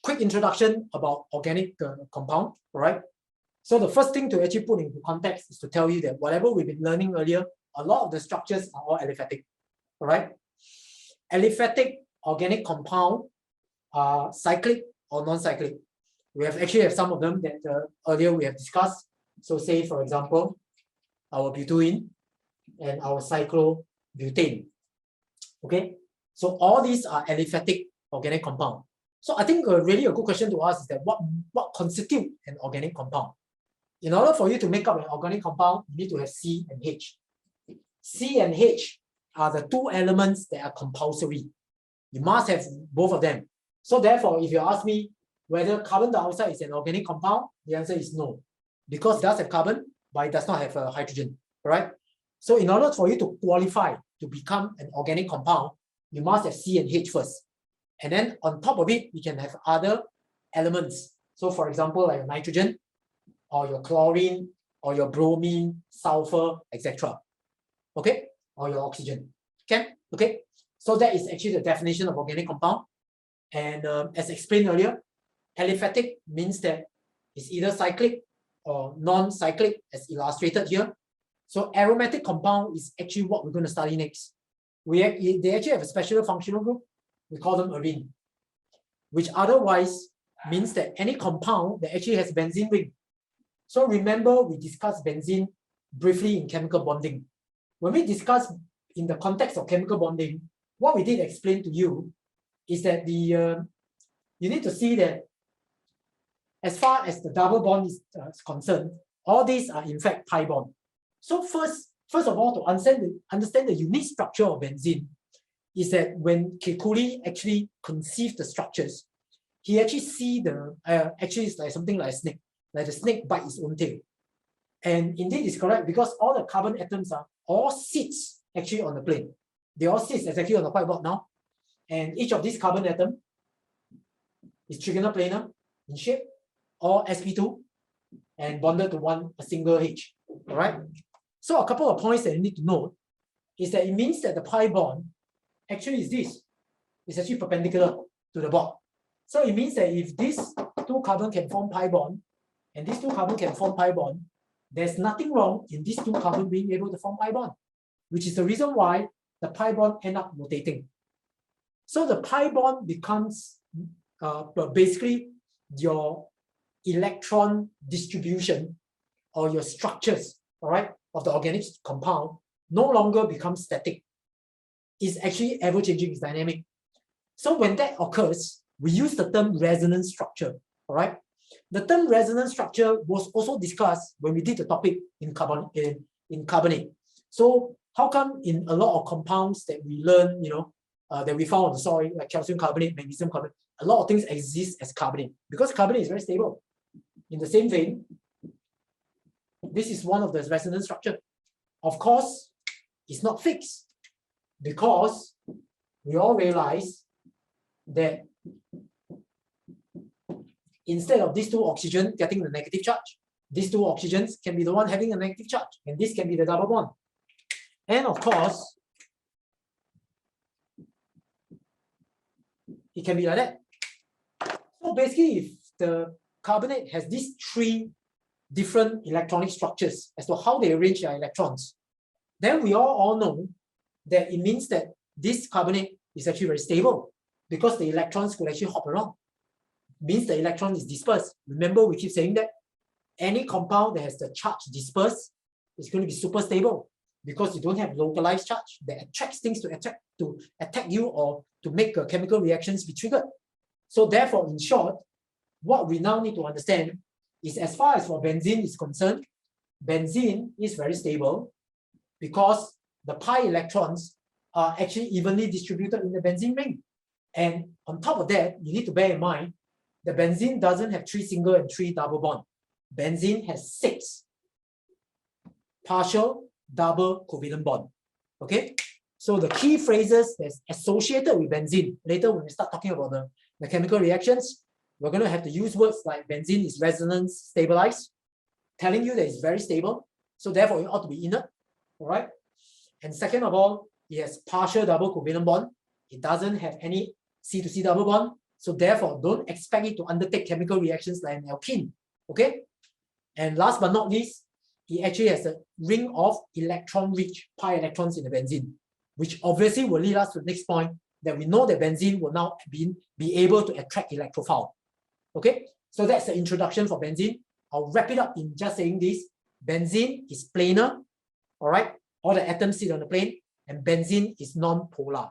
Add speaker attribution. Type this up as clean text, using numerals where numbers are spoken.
Speaker 1: quick introduction about organic compound, all right? So the first thing to actually put into context is to tell you that whatever we've been learning earlier, a lot of the structures are all aliphatic, all right? Aliphatic organic compound are cyclic or non-cyclic. We actually have some of them that earlier we have discussed. So say, for example, our butene and our cyclobutane, okay? So all these are aliphatic organic compound. So I think really a good question to ask is that what constitutes an organic compound? In order for you to make up an organic compound, you need to have C and H. C and H are the two elements that are compulsory. You must have both of them. So therefore, if you ask me whether carbon dioxide is an organic compound, the answer is no. Because it does have carbon, but it does not have hydrogen, right? So in order for you to qualify to become an organic compound, you must have C and H first. And then on top of it, you can have other elements. So for example, like nitrogen, or your chlorine, or your bromine, sulfur, etc. Okay? Or your oxygen. Okay? So that is actually the definition of organic compound. And as explained earlier, aliphatic means that it's either cyclic or non-cyclic, as illustrated here. So aromatic compound is actually what we're going to study next. They actually have a special functional group. We call them Arene, which otherwise means that any compound that actually has benzene ring. So remember, we discussed benzene briefly in chemical bonding. When we discuss in the context of chemical bonding, what we did explain to you is that you need to see that as far as the double bond is concerned, all these are in fact pi bond. So first of all, to understand the unique structure of benzene is that when Kekuli actually conceived the structures, he actually see actually it's like something like a snake, like the snake bite its own tail. And indeed it's correct because all the carbon atoms are all sits actually on the plane. They all sit exactly on the whiteboard now. And each of these carbon atom is trigonoplanar in shape, or sp2, and bonded to a single H. All right. So a couple of points that you need to note is that it means that the pi bond actually is this. It's actually perpendicular to the bond. So it means that if these two carbon can form pi bond, and these two carbon can form pi bond, there's nothing wrong in these two carbon being able to form pi bond, which is the reason why the pi bond end up rotating. So the pi bond becomes basically your electron distribution or your structures, all right, of the organic compound no longer becomes static. It's actually ever-changing, it's dynamic. So when that occurs, we use the term resonance structure, all right? The term resonance structure was also discussed when we did the topic in carbonate. So how come in a lot of compounds that we learn, that we found on the soil, like calcium carbonate, magnesium carbonate, a lot of things exist as carbonate because carbonate is very stable. In the same vein, this is one of the resonance structure. Of course, it's not fixed because we all realize that instead of these two oxygens getting the negative charge, these two oxygens can be the one having a negative charge, and this can be the double bond. And of course, it can be like that. So basically, if the carbonate has these three different electronic structures as to how they arrange their electrons, then we all know that it means that this carbonate is actually very stable because the electrons could actually hop around. It means the electron is dispersed. Remember, we keep saying that any compound that has the charge dispersed is going to be super stable because you don't have localized charge that attracts things to attack you or to make chemical reactions be triggered. So therefore, in short, what we now need to understand is as far as for benzene is concerned, benzene is very stable because the pi electrons are actually evenly distributed in the benzene ring. And on top of that, you need to bear in mind that benzene doesn't have 3 single and 3 double bond. Benzene has 6 partial double covalent bond. Okay? So the key phrases that's associated with benzene, later when we start talking about the chemical reactions, we're going to have to use words like benzene is resonance stabilized, telling you that it's very stable. So therefore, it ought to be inert. All right. And second of all, it has partial double covalent bond. It doesn't have any C to C double bond. So therefore, don't expect it to undertake chemical reactions like an alkene. Okay? And last but not least, it actually has a ring of electron-rich pi electrons in the benzene, which obviously will lead us to the next point that we know that benzene will now be able to attract electrophile. Okay? So that's the introduction for benzene. I'll wrap it up in just saying this. Benzene is planar, all right? All the atoms sit on the plane, and benzene is non-polar.